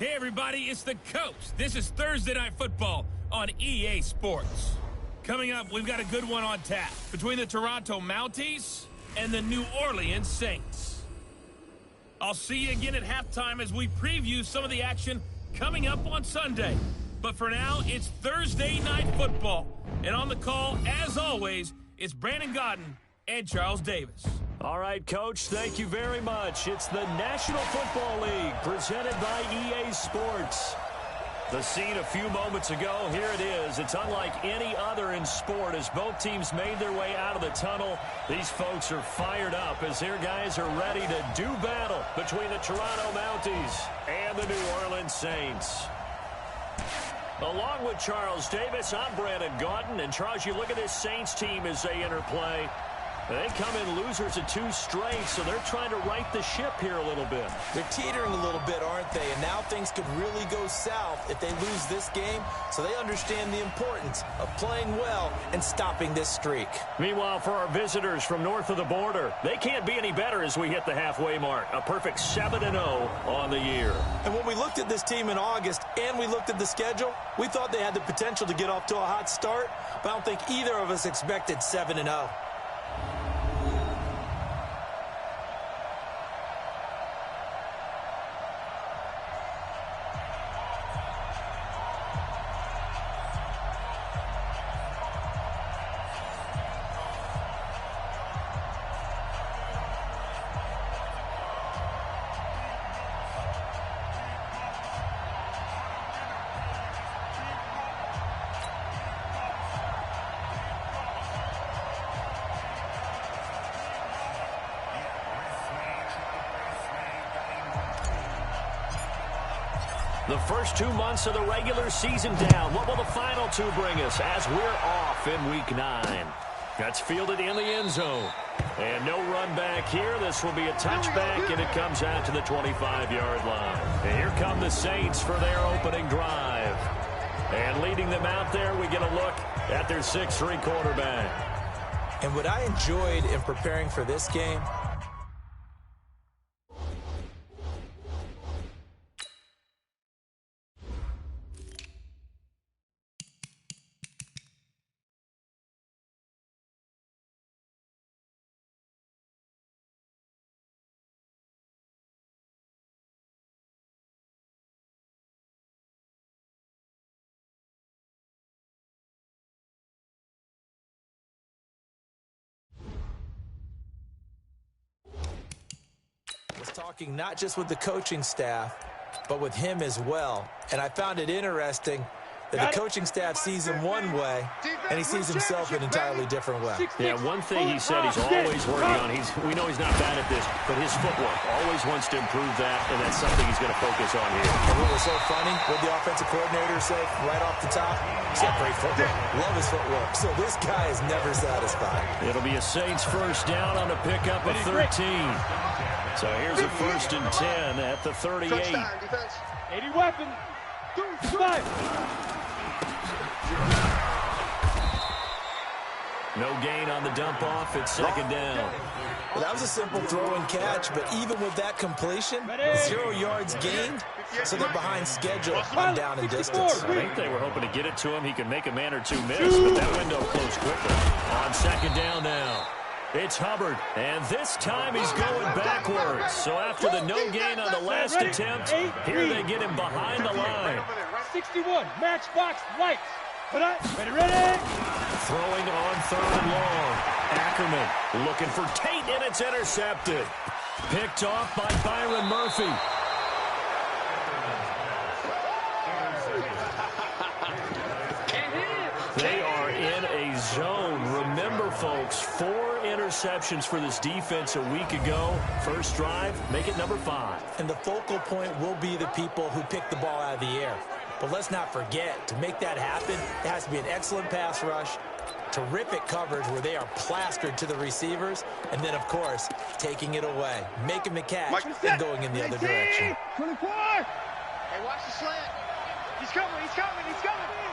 Hey everybody, it's the coach. This is Thursday Night Football on EA Sports. Coming up, we've got a good one on tap between the Toronto Mounties and the New Orleans Saints. I'll see you again at halftime as we preview some of the action coming up on Sunday. But for now, it's Thursday Night Football. And on the call, as always, it's Brandon Godden and Charles Davis. All right, Coach, thank you very much. It's the National Football League presented by EA Sports. The scene a few moments ago, here it is. It's unlike any other in sport as both teams made their way out of the tunnel. These folks are fired up as their guys are ready to do battle between the Toronto Mounties and the New Orleans Saints. Along with Charles Davis, I'm Brandon Godden. And, Charles, you look at this Saints team as they enter play. They come in losers of 2 straight, so they're trying to right the ship here a little bit. They're teetering a little bit, aren't they? And now things could really go south if they lose this game, so they understand the importance of playing well and stopping this streak. Meanwhile, for our visitors from north of the border, they can't be any better as we hit the halfway mark. A perfect 7-0 on the year. And when we looked at this team in August and we looked at the schedule, we thought they had the potential to get off to a hot start, but I don't think either of us expected 7-0. The first 2 months of the regular season down. What will the final 2 bring us as we're off in Week 9? That's fielded in the end zone. And no run back here. This will be a touchback, and it comes out to the 25-yard line. And here come the Saints for their opening drive. And leading them out there, we get a look at their 6'3" quarterback. And what I enjoyed in preparing for this game, was talking not just with the coaching staff, but with him as well. And I found it interesting that the coaching staff sees him one way, and he sees himself an entirely different way. Yeah, one thing he said he's always working on, we know he's not bad at this, but his footwork, always wants to improve that, and that's something he's going to focus on here. And what was so funny, what the offensive coordinator said right off the top, he's got great footwork. Love his footwork. So this guy is never satisfied. It'll be a Saints first down on a pickup of 13. So here's a 1st and 10 at the 38. 80 weapon. 5. No gain on the dump off. It's 2nd down. Well, that was a simple throw and catch, but even with that completion, 0 yards gained, so they're behind schedule on down and distance. I think they were hoping to get it to him. He could make a man or 2 miss, but that window closed quickly. On 2nd down now. It's Hubbard, and this time he's going backwards. So after the no gain on the last attempt, here they get him behind the line. 61, matchbox lights. Ready. Throwing on 3rd and long. Ackerman looking for Tate, and it's intercepted. Picked off by Byron Murphy. They are in a zone. Remember, folks, 4 interceptions for this defense a week ago. First drive, make it number 5. And the focal point will be the people who pick the ball out of the air. But let's not forget, to make that happen, it has to be an excellent pass rush, terrific coverage where they are plastered to the receivers, and then, of course, taking it away, making the catch, and going in the other direction. 24! Hey, watch the slant. He's coming.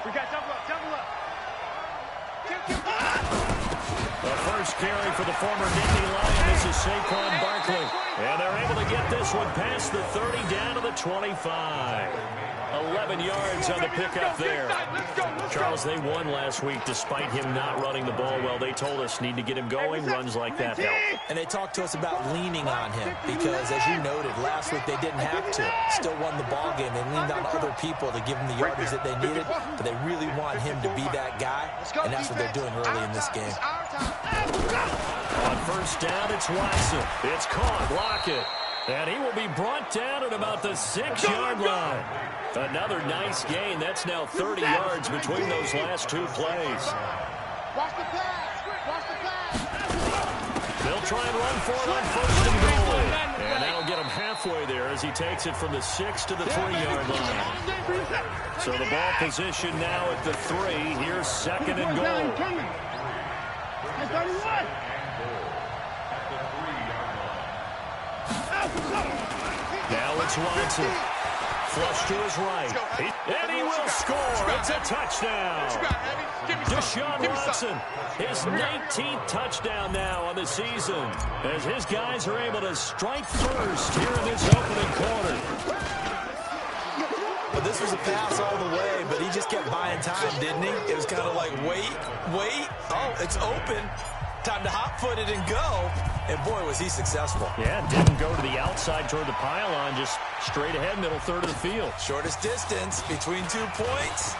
We got double up. The first carry for the former Nittany Lion. This is Saquon Barkley. And they're able to get this one past the 30 down to the 25. 11 yards on the pickup there. Charles, they won last week despite him not running the ball well. They told us need to get him going. Runs like that help. And they talked to us about leaning on him because, as you noted, last week they didn't have to. Still won the ball game. They leaned on other people to give them the yardage that they needed, but they really want him to be that guy, and that's what they're doing early in this game. On first down, it's Watson. It's caught. Block it. And he will be brought down at about the 6-yard line. Another nice gain. That's now 30 yards between those last two plays. Watch the pass. Watch the pass. They'll try and run for it on first and goal. And that'll get him halfway there as he takes it from the 6 to the 3-yard line. So the ball position now at the 3. Here's second and goal. Now it's Watson. Flush to his right. And he will score. It's a touchdown. Deshaun Watson, his 19th touchdown now on the season, as his guys are able to strike first here in this opening quarter. Well, this was a pass all the way, but he just kept buying time, didn't he? It was kind of like, wait. Oh, it's open. Time to hot-foot it and go. And, boy, was he successful. Yeah, didn't go to the outside toward the pylon, just straight ahead, middle third of the field. Shortest distance between 2 points.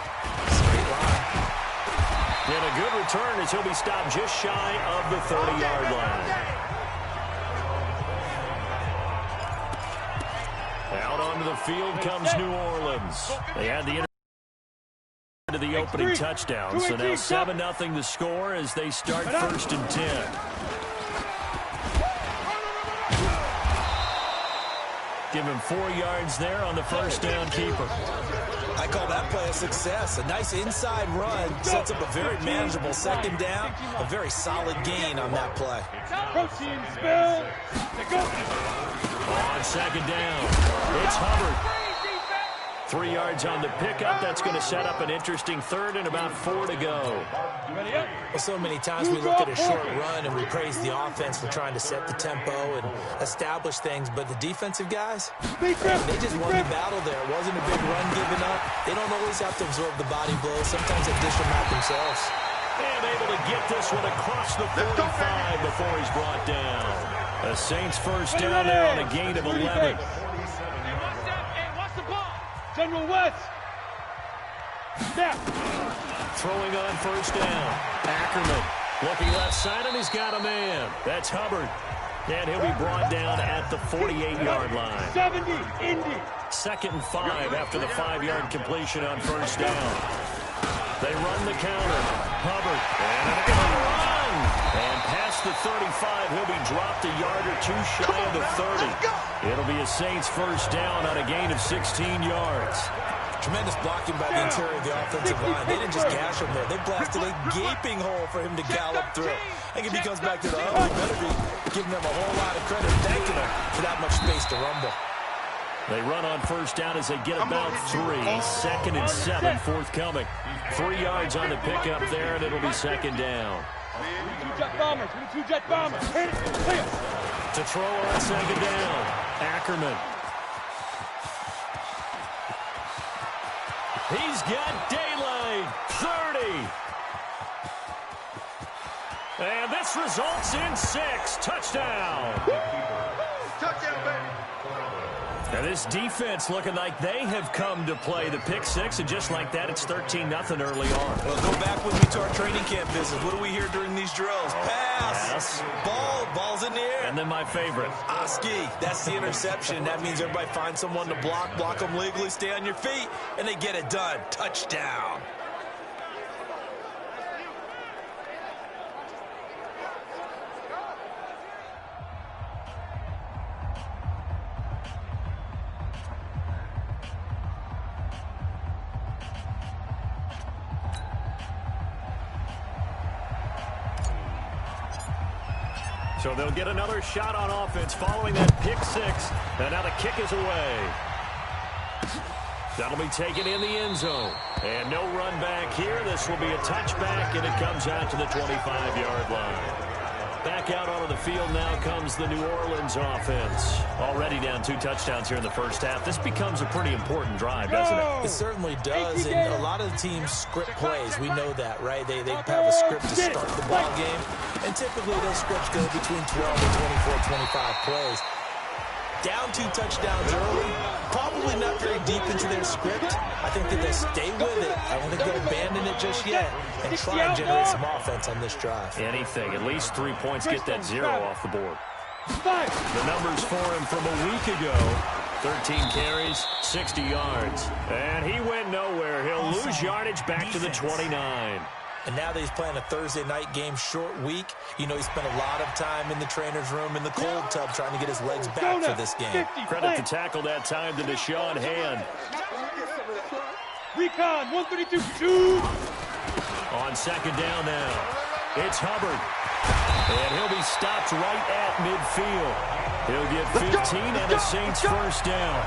Straight line. And a good return as he'll be stopped just shy of the 30-yard line. Out onto the field comes New Orleans. They had the to the opening touchdown, so now 7-0 the score as they start first and 10. Give him 4 yards there on the first down keeper. I call that play a success. A nice inside run sets up a very manageable second down. A very solid gain on that play. On second down, it's Hubbard. 3 yards on the pickup. That's going to set up an interesting third and about 4 to go. Well, so many times we look at a short run and we praise the offense for trying to set the tempo and establish things, but the defensive guys, they just won the battle there. It wasn't a big run given up. They don't always have to absorb the body blows. Sometimes they dish them out themselves. And able to get this one across the 45 before he's brought down. The Saints first down there on a gain of 11. General West. Snap. Throwing on first down. Ackerman looking left side, and he's got a man. That's Hubbard. And he'll be brought down at the 48-yard line. 70, Indy. Second and 5 after the 5-yard completion on first down. They run the counter. Hubbard. And a run. And past the 35, he'll be dropped a yard or two shy of the 30. It'll be a Saints first down on a gain of 16 yards. Tremendous blocking by the interior of the offensive line. They didn't just gash him there. They blasted a gaping hole for him to gallop through. I think if he comes back to the huddle, he better be giving them a whole lot of credit, thanking them for that much space to rumble. They run on first down as they get about 3. Second and 7 forthcoming. 3 yards on the pickup there, and it'll be second down. 22 jet bombers. 22 jet bombers. Hit it. Clear. To throw on second down. Ackerman. He's got daylight. 30. And this results in 6. Touchdown. Touchdown, baby. Now this defense looking like they have come to play the pick 6, and just like that, it's 13-0 early on. Well, go back with me to our training camp visit. What do we hear during these drills? Pass. Ball's in the air. And then my favorite. Oski, that's the interception. That means everybody finds someone to block them legally, stay on your feet, and they get it done. Touchdown. So they'll get another shot on offense following that pick 6. And now the kick is away. That'll be taken in the end zone. And no run back here. This will be a touchback, and it comes out to the 25-yard line. back out onto the field. Now comes the New Orleans offense. Already down 2 touchdowns here in the first half. This becomes a pretty important drive, doesn't it? It certainly does, and a lot of the teams script plays. We know that, right? They have a script to start the ball game, and typically those scripts go between 12 and 24, 25 plays. Down 2 touchdowns early, probably not very deep into their script. I think that they'll stay with it. I don't think they'll abandon it just yet and try and generate some offense on this drive. Anything, at least 3 points, get that 0 off the board. The numbers for him from a week ago: 13 carries, 60 yards. And he went nowhere. He'll lose yardage back to the 29. And now that he's playing a Thursday night game, short week, you know, he spent a lot of time in the trainer's room in the cold tub trying to get his legs back for this game. Credit the tackle that time to Deshaun Hand. Recon, 132-2. On second down now, it's Hubbard. And he'll be stopped right at midfield. He'll get 15 and the Saints first down.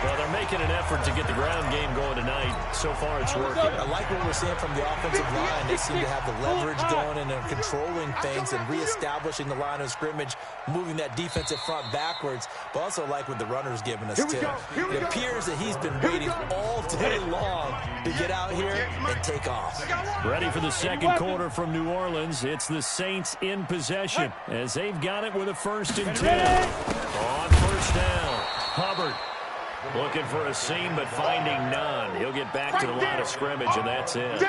Well, they're making an effort to get the ground game going tonight. So far, it's working. I like what we're seeing from the offensive line. They seem to have the leverage going and they're controlling things and reestablishing the line of scrimmage, moving that defensive front backwards. But also like what the runner's giving us, too. It appears that he's been waiting all day long to get out here and take off. Ready for the second quarter from New Orleans. It's the Saints in possession as they've got it with a 1st and 10. On first down, Hubbard. Looking for a seam, but finding none. He'll get back to the line of scrimmage, and that's it.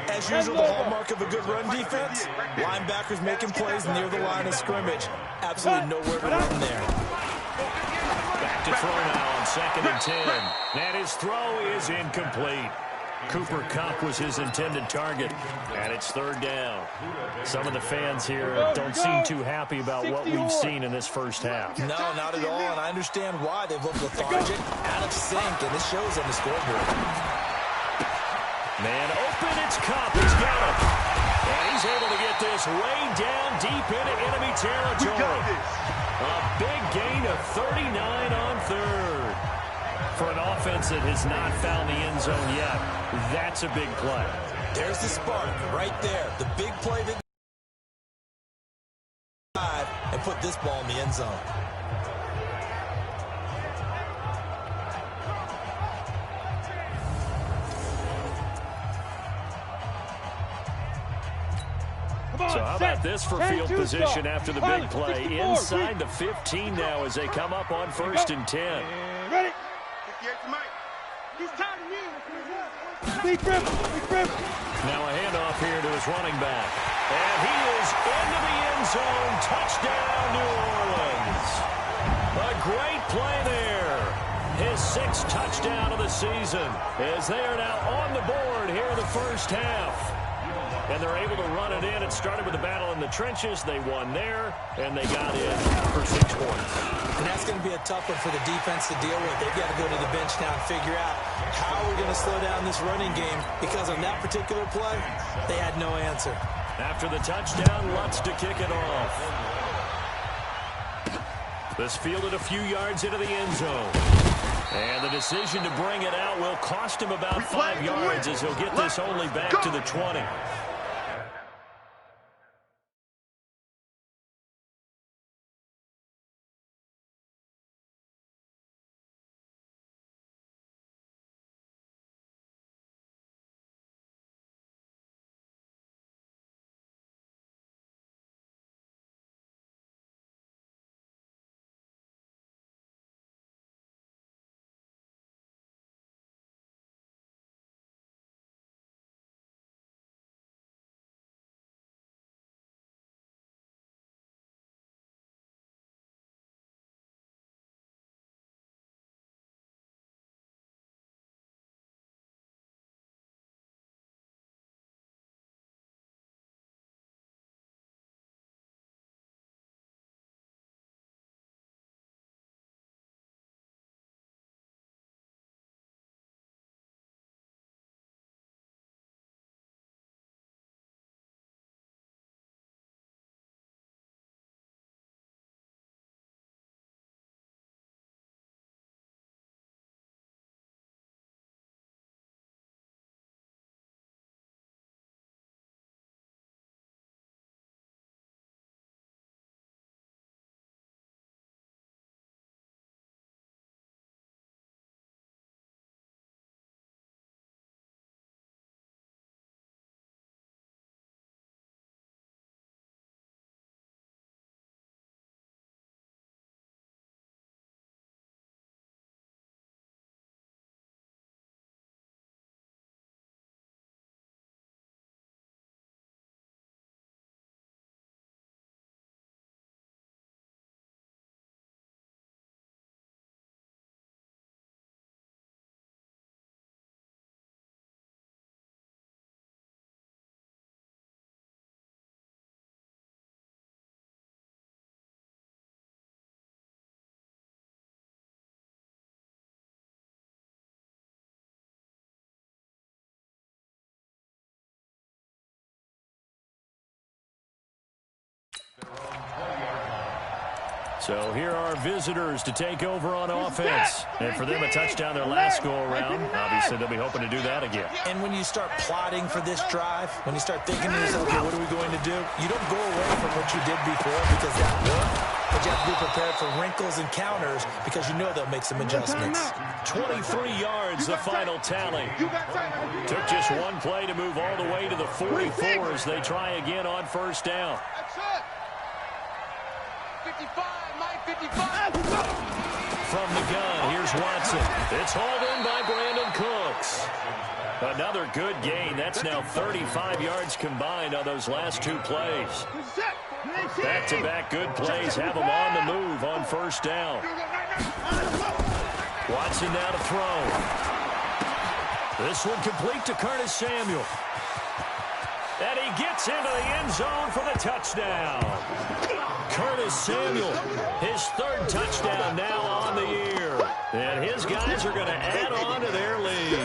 As usual, the hallmark of a good run defense, linebackers making plays near the line of scrimmage. Absolutely nowhere to run there. Back to throw now on 2nd and 10. And his throw is incomplete. Cooper Kupp was his intended target, and it's 3rd down. Some of the fans here don't seem too happy about what we've seen in this first half. No, not at all, and I understand why. They've looked lethargic, out of sync, and it shows on the scoreboard. Man open, it's Kupp. He's got it. And he's able to get this way down deep into enemy territory. A big gain of 39 on 3rd. For an offense that has not found the end zone yet, that's a big play. There's the spark right there. The big play that and put this ball in the end zone. So how about this for field position after the big play? Inside the 15 now as they come up on 1st and 10. Ready? He's tired of me. Big grip. Now a handoff here to his running back. And he is into the end zone. Touchdown, New Orleans. A great play there. His 6th touchdown of the season as they are now on the board here in the first half. And they're able to run it in. It started with a battle in the trenches. They won there, and they got in for 6 points. And that's going to be a tough one for the defense to deal with. They've got to go to the bench now and figure out how we're going to slow down this running game, because on that particular play, they had no answer. After the touchdown, Lutz to kick it off. This fielded a few yards into the end zone. And the decision to bring it out will cost him about 5 yards as he'll get this only back to the 20. So here are visitors to take over on offense. And for them, a touchdown their last go-around. Obviously, they'll be hoping to do that again. And when you start plotting for this drive, when you start thinking to yourself, okay, what are we going to do? You don't go away from what you did before because that worked. But you have to be prepared for wrinkles and counters because you know they'll make some adjustments. 23 yards, the final tally. Took just one play to move all the way to the 44 as they try again on first down. That's it. 55, Mike, 55. From the gun, here's Watson. It's hauled in by Brandon Cooks. Another good gain. That's now 35 yards combined on those last two plays. Back-to-back good plays have them on the move on first down. Watson now to throw. This one complete to Curtis Samuel. And he gets into the end zone for the touchdown. Curtis Samuel, his third touchdown now on the year. And his guys are going to add on to their lead.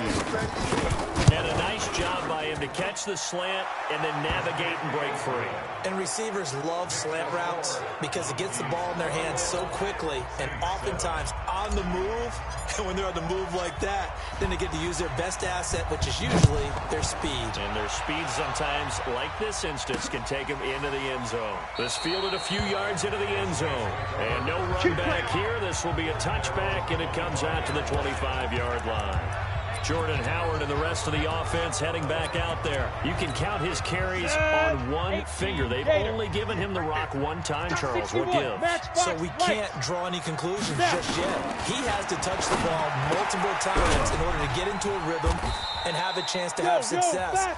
And a nice job by him to catch the slant and then navigate and break free. And receivers love slant routes because it gets the ball in their hands so quickly and oftentimes on the move. And when they're on the move like that, then they get to use their best asset, which is usually their speed. And their speed sometimes, like this instance, can take them into the end zone. This fielded a few yards into the end zone. And no run back here. This will be a touchback, and it comes out to the 25-yard line. Jordan Howard and the rest of the offense heading back out there. You can count his carries on one finger. They've only given him the rock one time, Charles. What gives? So we can't draw any conclusions just yet. He has to touch the ball multiple times in order to get into a rhythm and have a chance to have success.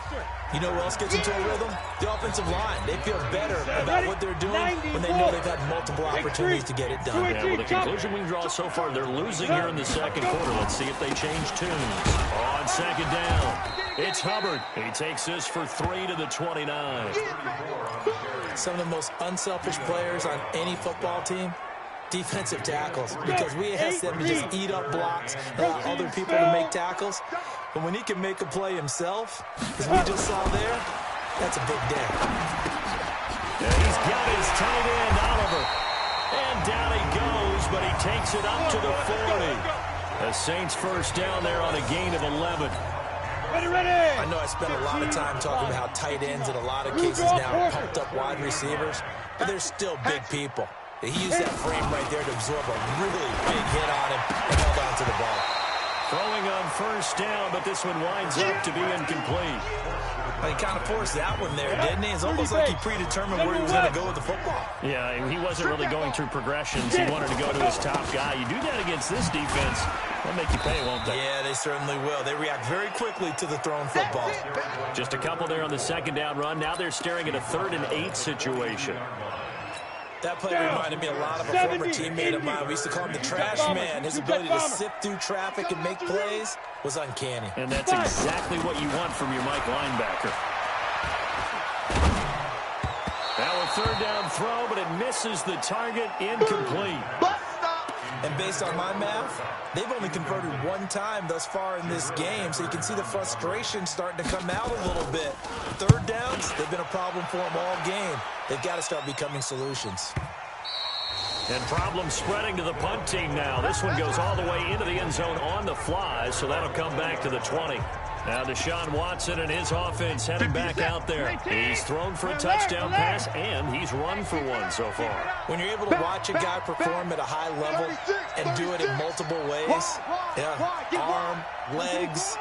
You know who else gets into a rhythm? The offensive line. They feel better about what they're doing when they know they've had multiple opportunities to get it done. Yeah, well, the conclusion we can draw so far, they're losing here in the second quarter. Let's see if they change tunes. On second down, it's Hubbard. He takes this for 3 to the 29. Some of the most unselfish players on any football team, defensive tackles, because we ask them to just eat up blocks and allow other people to make tackles. But when he can make a play himself, as we just saw there, that's a big day. And he's got his tight end, Oliver. And down he goes, but he takes it up to the 40. The Saints first down there on a gain of 11. I know I spent a lot of time talking about how tight ends in a lot of cases now are pumped up wide receivers, but they're still big people. He used that frame right there to absorb a really big hit on him and held on to the ball. Throwing on first down, but this one winds up to be incomplete. Well, he kind of forced that one there, didn't he? It's almost like he predetermined where he was going to go with the football. Yeah, he wasn't really going through progressions. He wanted to go to his top guy. You do that against this defense, they'll make you pay, won't they? Yeah, they certainly will. They react very quickly to the thrown football. Just a couple there on the second down run. Now they're staring at a 3rd and 8 situation. That play reminded me a lot of a former teammate of mine. We used to call him the trash man. His ability to sift through traffic and make plays was uncanny. And that's exactly what you want from your Mike linebacker. Now a 3rd down throw, but it misses the target, incomplete. And based on my math, they've only converted one time thus far in this game, so you can see the frustration starting to come out a little bit. 3rd downs, they've been a problem for them all game. They've got to start becoming solutions. And problems spreading to the punt team now. This one goes all the way into the end zone on the fly, so that'll come back to the 20. Now Deshaun Watson and his offense heading back out there. He's thrown for a touchdown pass, and he's run for one so far. When you're able to watch a guy perform at a high level and do it in multiple ways, arm, legs,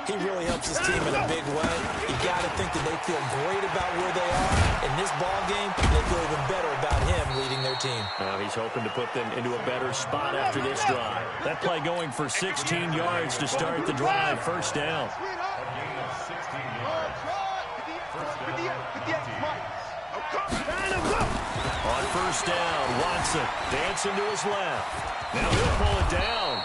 he really helps his team in a big way. You got to think that they feel great about where they are. In this ball game, they feel even better about him leading their team. Now he's hoping to put them into a better spot after this drive. That play going for 16 yards to start the drive. First down. On first down, Watson dancing to his left. Now he'll pull it down.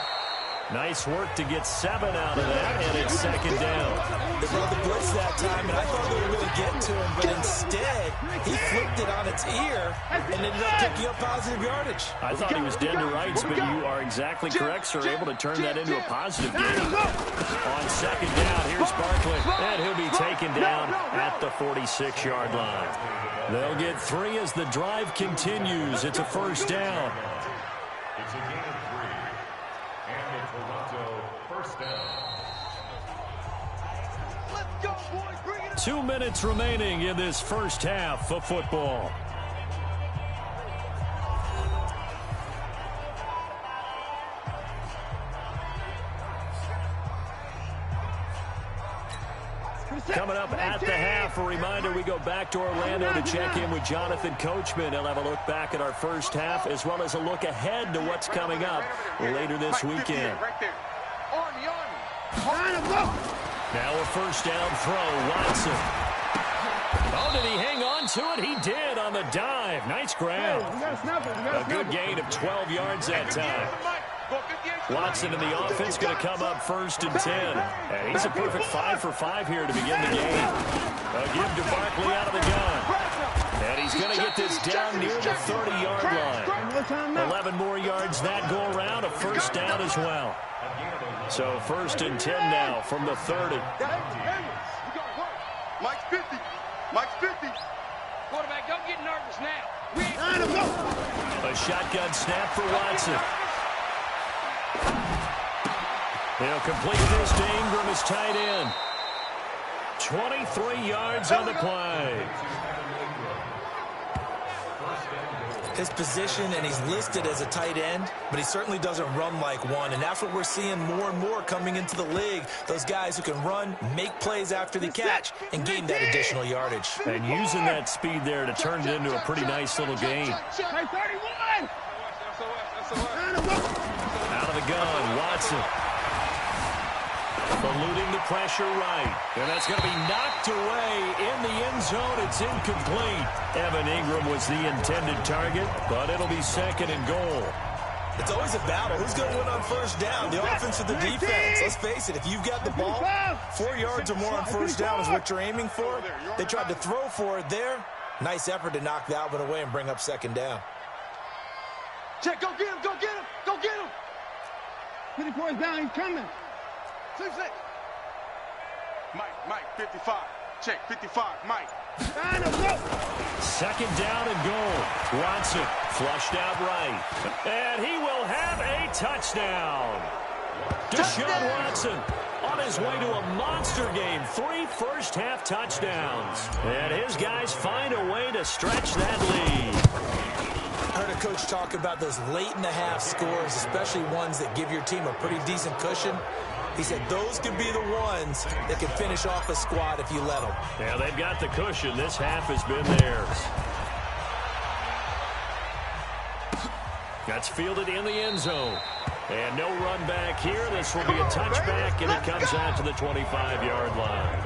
Nice work to get 7 out of that, and it's second down. They brought the blitz that time, and I thought they were going to get to him, but instead leg. He flipped it on its ear and ended up picking up positive yardage. I thought he was dead to rights, but you are exactly correct, sir. Able to turn that into a positive gain. On second down, here's Barkley, and he'll be taken down at the 46-yard line. They'll get 3 as the drive continues. It's a first down. It's a gain of 3, and the Toronto first down. 2 minutes remaining in this first half of football. Coming up at the half, a reminder, we go back to Orlando to check in with Jonathan Coachman. He'll have a look back at our first half as well as a look ahead to what's coming up later this weekend. Now a first down throw, Watson. Oh, did he hang on to it? He did on the dive. Nice grab. A good gain of 12 yards that time. Watson in the offense going to come up first and 10. And he's a perfect 5 for 5 here to begin the game. A give to Barkley out of the gun. And he's going to get this down near the 30-yard line. 11 more yards that go around, a first down as well. So first and 10 now from the 30. Mike's 50. Mike's 50. Quarterback, don't get nervous now. A shotgun snap for Watson. He'll complete this to Ingram as tight end. 23 yards on the play. His position, and he's listed as a tight end, but he certainly doesn't run like one, and that's what we're seeing more and more coming into the league. Those guys who can run, make plays after the catch, and gain that additional yardage. And using that speed there to turn it into a pretty nice little gain. Out of the gun, Watson. Eluding the pressure right. And that's going to be knocked away in the end zone. It's incomplete. Evan Ingram was the intended target, but it'll be second and goal. It's always a battle. Who's going to win on first down? The offense or the defense? Let's face it, if you've got the ball, 4 yards or more on first down is what you're aiming for. They tried to throw for it there. Nice effort to knock that one away and bring up second down. Check, go get him, go get him, go get him. 54 is down, he's coming. 6. Mike, 55. Check, 55, Mike. Second down and goal. Watson flushed out right. And he will have a touchdown. Deshaun Watson on his way to a monster game. 3 first-half touchdowns. And his guys find a way to stretch that lead. I heard a coach talk about those late-in-the-half scores, especially ones that give your team a pretty decent cushion. He said those could be the ones that can finish off a squad if you let them. Yeah, they've got the cushion. This half has been theirs. That's fielded in the end zone. And no run back here. This will be a touchback, and it comes out to the 25-yard line.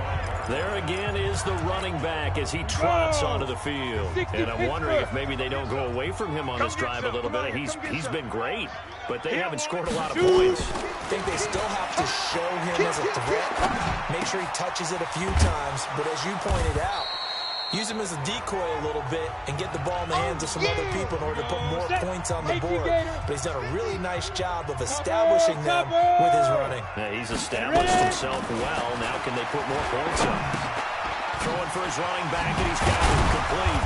There again is the running back as he trots onto the field. And I'm wondering if maybe they don't go away from him on this drive a little bit. He's been great, but they haven't scored a lot of points. I think they still have to show him as a threat. Make sure he touches it a few times. But as you pointed out, use him as a decoy a little bit and get the ball in the hands of some other people in order to put more points on the board. But he's done a really nice job of establishing them with his running. Yeah, he's established himself well. Now can they put more points up? Throwing for his running back, and he's got it complete.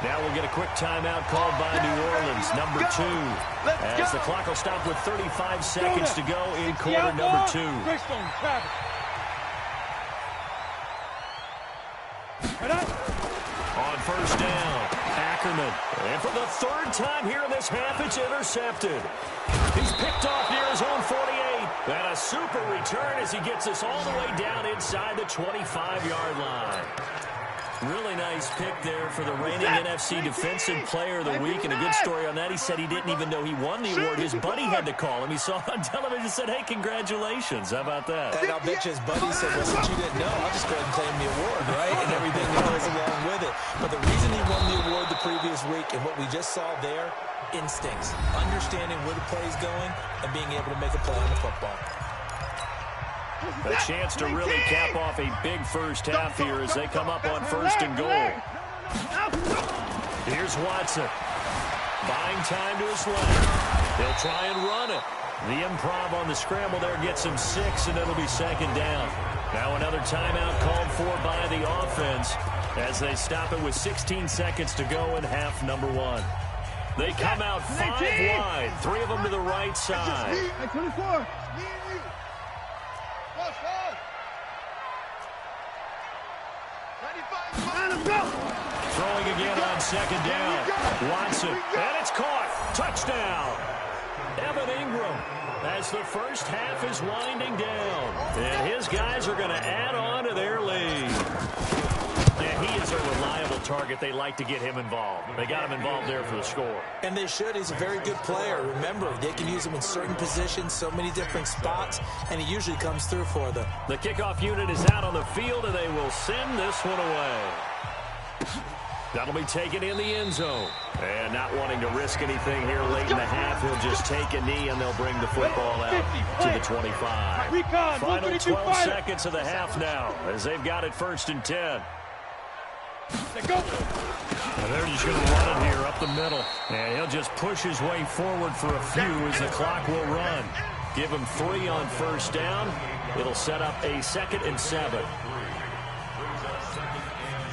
Now we'll get a quick timeout called by New Orleans, number 2. As the clock will stop with 35 seconds to go in quarter number 2. On first down, Ackerman. And for the 3rd time here in this half, it's intercepted. He's picked off near his own 48. And a super return as he gets us all the way down inside the 25-yard line. Really nice pick there for the reigning NFC Defensive Player of the Week. And a good story on that. He said he didn't even know he won the award. His buddy had to call him. He saw it on television and said, hey, congratulations. How about that? And I'll bet you his buddy said, well, since you didn't know, I'll just go ahead and claim the award, right? And everything that goes along with it. But the reason he won the award the previous week and what we just saw there, instincts. Understanding where the play is going and being able to make a play on the football. A chance to really cap off a big first half here as they come up on 1st and goal. Here's Watson. Buying time to his left. He'll try and run it. The improv on the scramble there gets him 6, and it'll be 2nd down. Now another timeout called for by the offense as they stop it with 16 seconds to go in half number 1. They come out 5 wide, 3 of them to the right side. 24. Throwing again on 2nd down. Watson, and it's caught. Touchdown. Evan Ingram as the first half is winding down. And his guys are going to add on to their lead. And he is a reliable target. They like to get him involved. They got him involved there for the score. And they should. He's a very good player. Remember, they can use him in certain positions, so many different spots, and he usually comes through for them. The kickoff unit is out on the field, and they will send this one away. That'll be taken in the end zone. And not wanting to risk anything here late in the half, he'll just take a knee, and they'll bring the football out to the 25. Final 12 seconds of the half now as they've got it 1st and 10. And they're just going to run it here up the middle. And he'll just push his way forward for a few as the clock will run. Give him 3 on 1st down. It'll set up a 2nd and 7.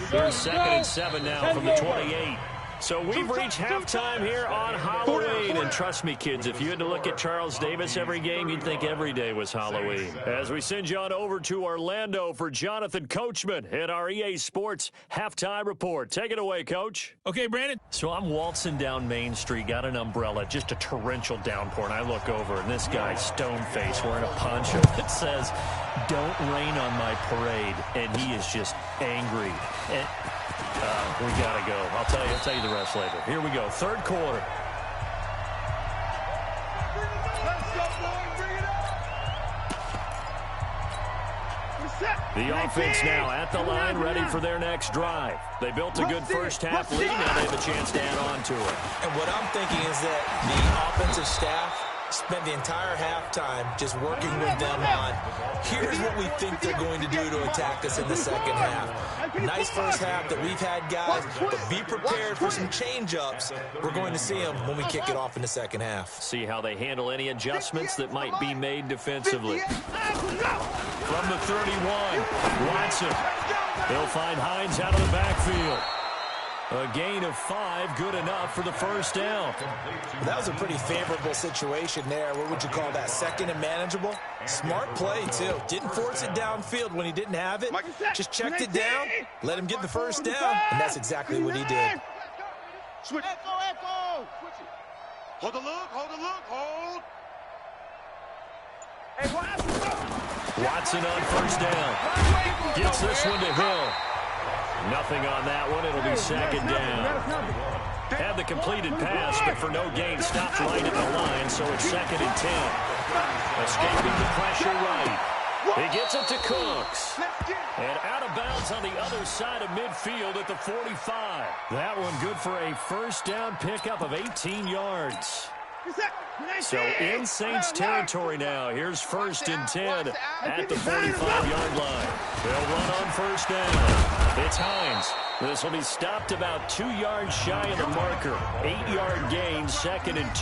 Here's 2nd and 7 now from the 28. So we've reached halftime here on Halloween. And trust me, kids, if you had to look at Charles Davis every game, you'd think every day was Halloween. As we send you on over to Orlando for Jonathan Coachman at our EA Sports Halftime Report. Take it away, Coach. Okay, Brandon. So I'm waltzing down Main Street, got an umbrella, just a torrential downpour, and I look over, and this guy, stone-faced, wearing a poncho that says, "Don't rain on my parade," and he is just angry. And we got to go. I'll tell you the rest later. Here we go. 3rd quarter. The offense now at the line, ready for their next drive. They built a good first half lead. Now they have a chance to add on to it. And what I'm thinking is that the offensive staff spent the entire halftime just working with them on, here's what we think they're going to do to attack us in the 2nd half. Nice first half that we've had, guys, but be prepared for some change-ups. We're going to see them when we kick it off in the 2nd half. See how they handle any adjustments that might be made defensively. From the 31, Watson. They'll find Hines out of the backfield. A gain of 5, good enough for the 1st down. That was a pretty favorable situation there. What would you call that? 2nd and manageable? Smart play, too. Didn't force it downfield when he didn't have it. Just checked it down, let him get the 1st down, and that's exactly what he did. Switch. Echo. Hold the look, hold. Watson on 1st down. Gets this one to Hill. Nothing on that one. It'll be 2nd down. Had the completed pass, but for no gain, stopped right at the line, so it's 2nd and 10. Escaping the pressure right. He gets it to Cooks. And out of bounds on the other side of midfield at the 45. That one good for a 1st down pickup of 18 yards. So in Saints territory now. Here's 1st and 10 at the 45-yard line. They'll run on 1st down. It's Hines. This will be stopped about 2 yards shy of the marker. 8-yard gain, 2nd and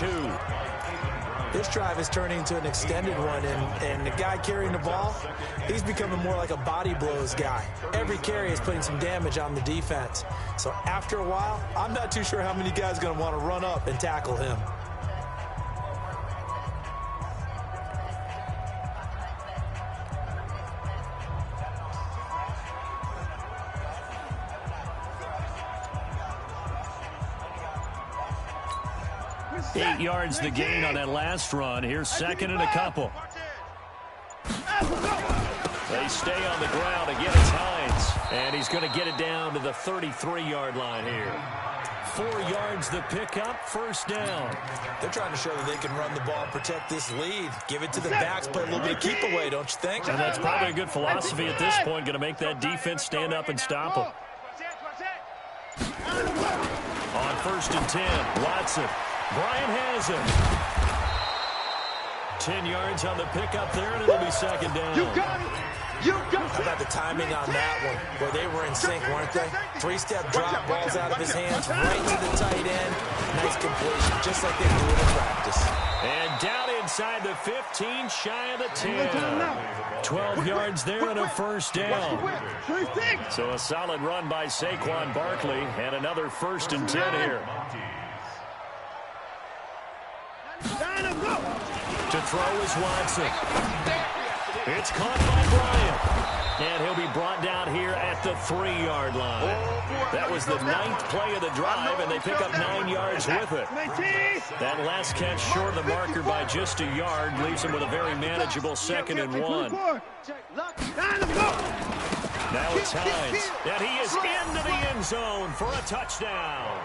2. This drive is turning into an extended one, and the guy carrying the ball, he's becoming more like a body blows guy. Every carry is putting some damage on the defense. So after a while, I'm not too sure how many guys are going to want to run up and tackle him. Eight yards the gain on that last run. Here's 2nd and a couple. They stay on the ground. Again, it's Hines. And he's going to get it down to the 33-yard line here. 4 yards the pickup, 1st down. They're trying to show that they can run the ball, protect this lead. Give it to the backs, play a little bit of keep away, don't you think? And that's probably a good philosophy at this point. Going to make that defense stand up and stop them. On 1st and 10, Watson. Bryant has him. 10 yards on the pickup there, and it'll be second down. You got it. You got it. How about the timing on that one, where they were in sync, weren't they? Three-step drop, balls out of his hands, right to the tight end. Nice completion, just like they do it in practice. And down inside the 15, shy of the 10. 12 yards there and a first down. So a solid run by Saquon Barkley, and another 1st and 10 here. To throw is Watson. It's caught by Bryant. And he'll be brought down here at the 3-yard line. That was the 9th play of the drive, and they pick up 9 yards with it. That last catch short of the marker by just a yard leaves them with a very manageable 2nd and 1. Now it's Hines, and he is into the end zone for a touchdown.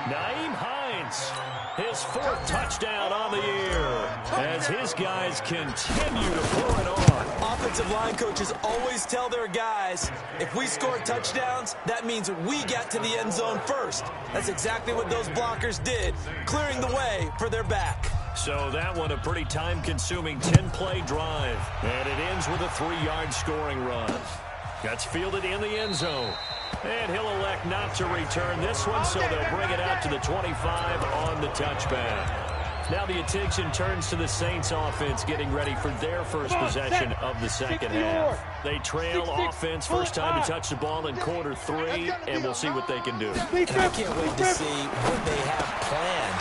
Nyheim Hines, his 4th touchdown on the year, as his guys continue to pour it on. Offensive line coaches always tell their guys, if we score touchdowns, that means we get to the end zone first. That's exactly what those blockers did, clearing the way for their back. So that one a pretty time-consuming 10-play drive, and it ends with a 3-yard scoring run. Gets fielded in the end zone. And he'll elect not to return this one, so they'll bring it out to the 25 on the touchback. Now the attention turns to the Saints offense getting ready for their first possession of the second half. They trail offense, first time to touch the ball in quarter 3, and we'll see what they can do. And I can't wait to see what they have planned,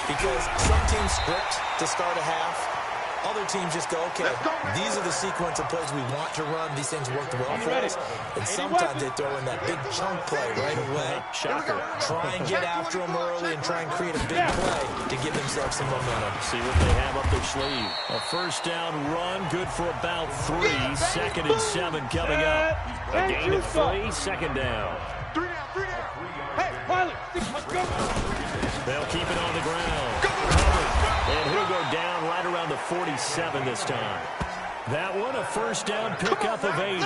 because some teams script to start a half. Other teams just go, okay, these are the sequence of plays we want to run. These things worked well for us. And sometimes they throw in that big chunk play right away. Shocker. Try and get after them early and try and create a big play to give themselves some momentum. See what they have up their sleeve. A first down run, good for about 3. 2nd and 7 coming up. A gain of 3, 2nd down. 3 down, 3 down. Hey, pilot, go. They'll keep it on the ground. And he'll go down right around the 47 this time. That one, a first down pickup of 8.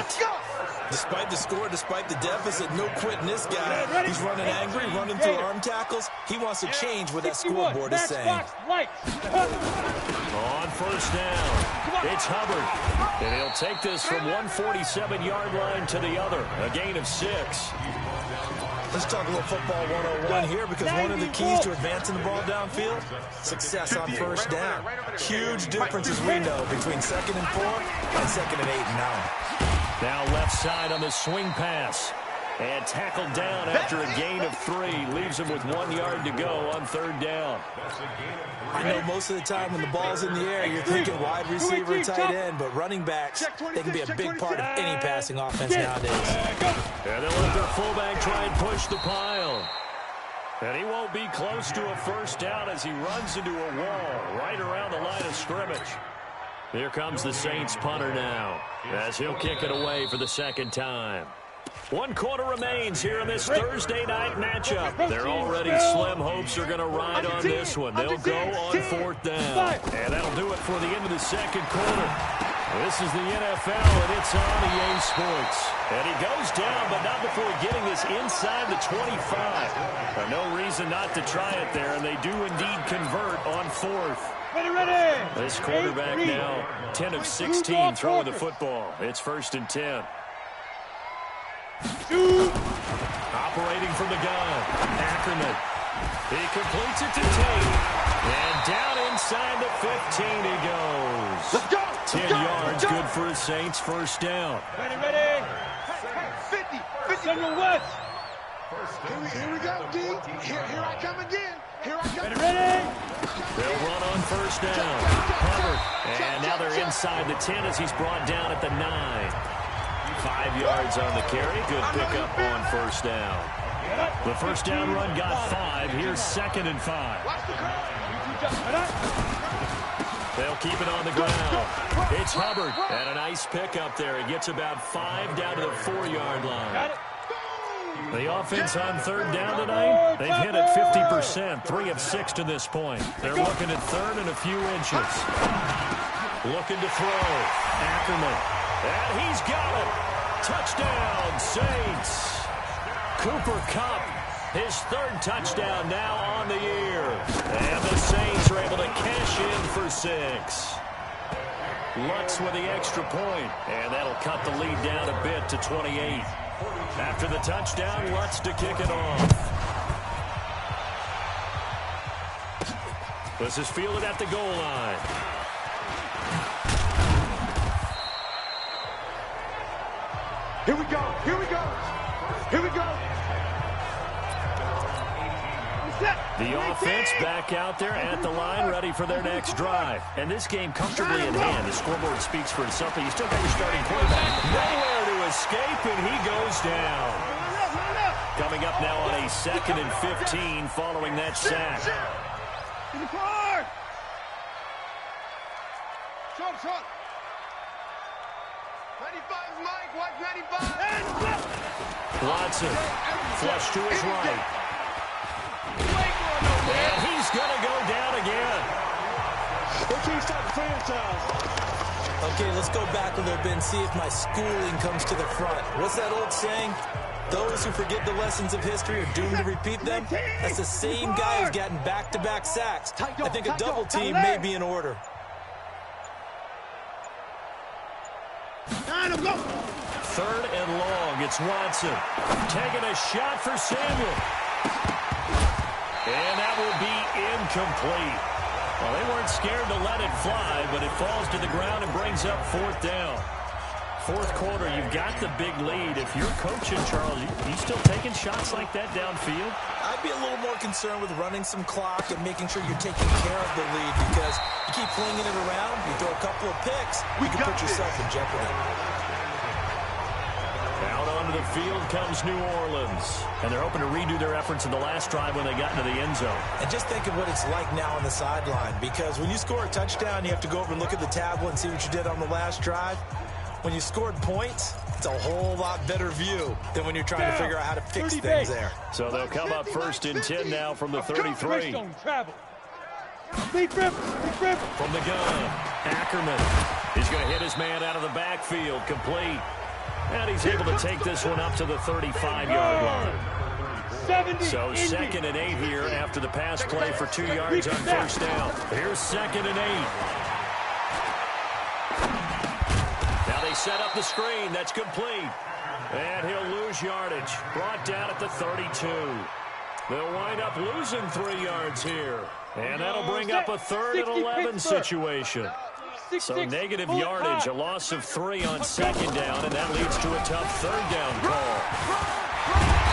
Despite the score, despite the deficit, no quitting this guy. He's running angry, running through arm tackles. He wants to change what that scoreboard is saying. On first down, it's Hubbard. And he'll take this from 147-yard line to the other. A gain of 6. Let's talk a little football 101 here, because one of the keys to advancing the ball downfield, success on first down. Huge difference, as we know, between 2nd and 4 and 2nd and 8 and 9. Now left side on the swing pass. And tackled down after a gain of 3. Leaves him with 1 yard to go on 3rd down. I know most of the time when the ball's in the air, you're thinking wide receiver, tight end, but running backs, they can be a big part of any passing offense nowadays. And they'll let their fullback try and push the pile. And he won't be close to a first down as he runs into a wall right around the line of scrimmage. Here comes the Saints punter now, as he'll kick it away for the 2nd time. 1 quarter remains here in this Thursday night matchup. Their already slim hopes are going to ride on this one. They'll go on 4th down. And that'll do it for the end of the 2nd quarter. This is the NFL, and it's on EA Sports. And he goes down, but not before getting this inside the 25. No reason not to try it there, and they do indeed convert on 4th. Ready. This quarterback now 10 of 16 throwing the football. It's 1st and 10. Operating from the gun, Ackerman. He completes it to Tate. And down inside the 15 he goes. Let's go. 10 yards, good for the Saints, 1st down. Ready. 50. Central West. Here we go, D. Here I come again. Here I come. Ready. They'll run on 1st down. Hubbard. And now they're inside the 10 as he's brought down at the 9. 5 yards on the carry. Good pickup on 1st down. The 1st down run got 5. Here's 2nd and 5. They'll keep it on the ground. It's Hubbard. And a nice pickup there. He gets about 5 down to the 4-yard line. The offense on 3rd down tonight, they've hit it 50%. 3 of 6 to this point. They're looking at 3rd and a few inches. Looking to throw. Ackerman. And he's got it. Touchdown, Saints. Cooper Kupp, his 3rd touchdown now on the year. And the Saints are able to cash in for 6. Lutz with the extra point, and that'll cut the lead down a bit to 28. After the touchdown, Lutz to kick it off. This is fielded at the goal line. Here we go. Here we go. Here we go. The offense back out there at the line, ready for their next drive. And this game comfortably in hand. The scoreboard speaks for itself, but you still got your starting quarterback. Nowhere to escape, and he goes down. Coming up now on a 2nd and 15 following that sack. In the car. Short. 95, Mike. Watch 95. Watson, flush to his right. And he's going to go down again. Okay, let's go back a little bit and see if my schooling comes to the front. What's that old saying? Those who forget the lessons of history are doomed to repeat them. That's the same guy who's gotten back-to-back sacks. I think a double team may be in order. Third and long. It's Watson. Taking a shot for Samuel. And that will be incomplete. Well, they weren't scared to let it fly, but it falls to the ground and brings up 4th down. 4th quarter, you've got the big lead. If you're coaching, Charles, you still taking shots like that downfield? I'd be a little more concerned with running some clock and making sure you're taking care of the lead, because you keep flinging it around, you throw a couple of picks, you can put yourself in jeopardy. Out onto the field comes New Orleans. And they're hoping to redo their efforts in the last drive when they got into the end zone. And just think of what it's like now on the sideline, because when you score a touchdown, you have to go over and look at the tablet and see what you did on the last drive. When you scored points, it's a whole lot better view than when you're trying to figure out how to fix things there. So they'll come up 1st and 10 now from the 33. From the gun, Ackerman. He's going to hit his man out of the backfield, complete. And he's able to take this one up to the 35-yard line. So 2nd and 8 here after the pass play for 2 yards on 1st down. Here's 2nd and 8. Now they set up the screen. That's complete. And he'll lose yardage. Brought down at the 32. They'll wind up losing 3 yards here. And that'll bring up a 3rd and 11 situation. So negative yardage, a loss of 3 on 2nd down, and that leads to a tough 3rd down call.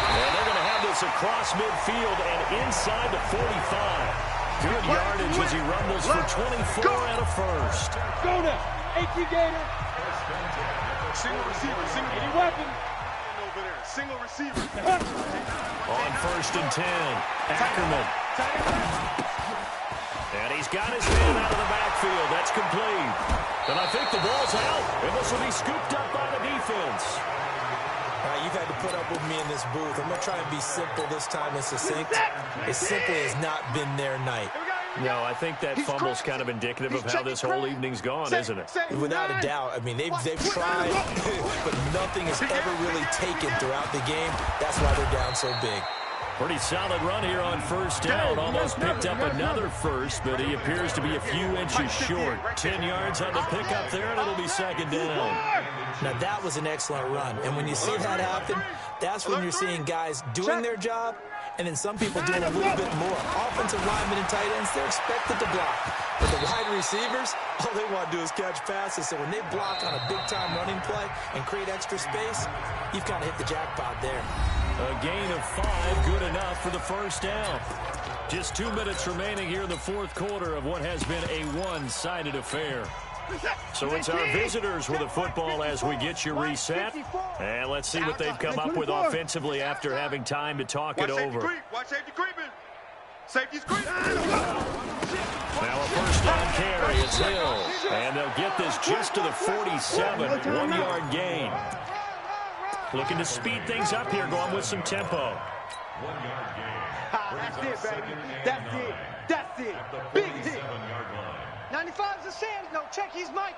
And they're going to have this across midfield and inside the 45. Good yardage as he rumbles for 24 and a 1st. Go now. AT Gator. Single receiver. Any weapon. Over there. Single receiver. On 1st and 10, Ackerman. And he's got his man out of the backfield. That's complete. And I think the ball's out. And this will be scooped up by the defense. You've had to put up with me in this booth. I'm going to try and be simple this time and succinct. It simply has not been their night. No, I think that fumble's kind of indicative of how this whole evening's gone, isn't it? Without a doubt. I mean, they've tried, but nothing has ever really taken throughout the game. That's why they're down so big. Pretty solid run here on 1st down. Almost picked up another 1st, but he appears to be a few inches short. 10 yards on the pickup there, and it'll be 2nd down. Now, that was an excellent run. And when you see that happen, that's when you're seeing guys doing their job, and then some people doing a little bit more. Offensive linemen and tight ends, they're expected to block. But the wide receivers, all they want to do is catch passes. So when they block on a big-time running play and create extra space, you've kind of hit the jackpot there. A gain of 5, good enough for the 1st down. Just 2 minutes remaining here in the 4th quarter of what has been a one-sided affair. So it's our visitors with the football as we get you reset. And let's see what they've come up with offensively after having time to talk it over. Watch safety creeping. Safety's creeping. Now a 1st down carry. It's Hill. And they'll get this just to the 47. 1-yard gain. Looking to speed things up here, going with some tempo. 1-yard gain. That's it, baby. That's it. Big hit. 95's a sand. No, check. He's Mike.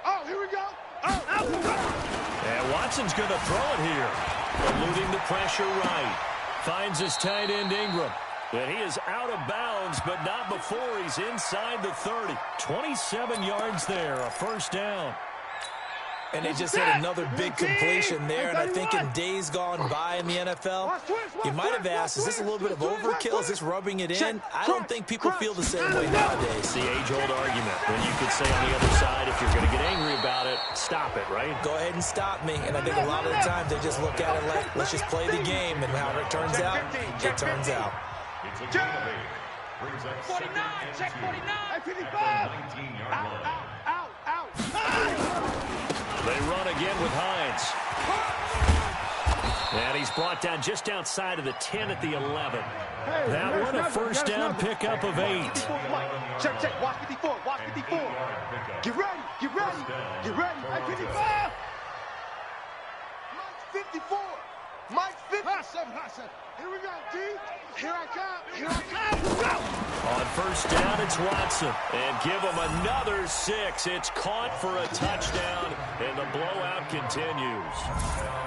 Oh, here we go. And Watson's going to throw it here. Eluding the pressure right. Finds his tight end Ingram. And he is out of bounds, but not before he's inside the 30. 27 yards there, a first down. And they just hit another big completion there, and I think in days gone by in the NFL, you might have asked, is this a little bit of overkill? Is this rubbing it in? I don't think people feel the same way nowadays. It's the age-old argument. When you could say on the other side, if you're going to get angry about it, stop it, right? Go ahead and stop me. And I think a lot of the times they just look at it like, let's just play the game, and however it turns out, it turns out. It's a gain of 8. Brings up 49, check 49. at the 19-yard line. They run again with Hines. And he's brought down just outside of the 10 at the 11. That one a first down pickup of 8. Check, check. Watch 54. Watch 54. Get ready. Get ready. Get ready. Mike 55. Mike 54. Mike 50. Hot 7. Here we go, D. Here I come. Here I come. Go. On first down, it's Watson. And give him another 6. It's caught for a touchdown, and the blowout continues.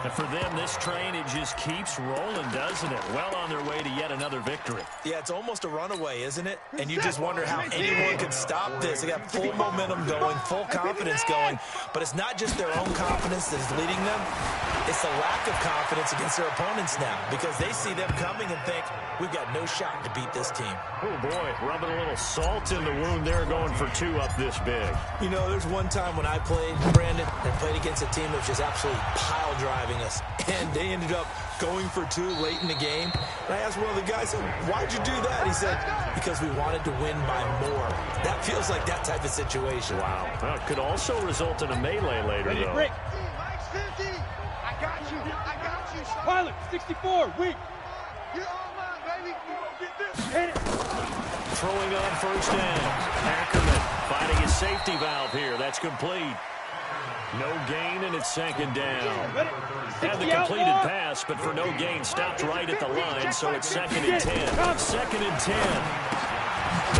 And for them, this train, it just keeps rolling, doesn't it? Well on their way to yet another victory. Yeah, it's almost a runaway, isn't it? And you just wonder how anyone could stop this. They got full momentum going, full confidence going. But it's not just their own confidence that's leading them. It's the lack of confidence against their opponents now, because they see them coming and think, we've got no shot to beat this team. Oh, boy, rubbing a little salt in the wound there, going for 2 up this big. You know, there's one time when I played, Brandon, and played against a team that was just absolutely pile driving us, and they ended up going for 2 late in the game. And I asked one of the guys, why'd you do that? He said, because we wanted to win by more. That feels like that type of situation. Wow. Well, it could also result in a melee later, though. Break. Mike's 50. I got you. I got you, son. Pilot, 64, weak. You're all mine, baby. You gonna get this. Hit it. Throwing on first down. Ackerman finding his safety valve here. That's complete. No gain, and it's second down. Had the completed pass, but for no gain, stopped right at the line, so it's second and 10. Second and 10.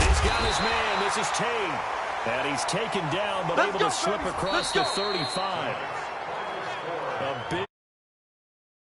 He's got his man. This is Tate. And he's taken down, but able to slip across the 35.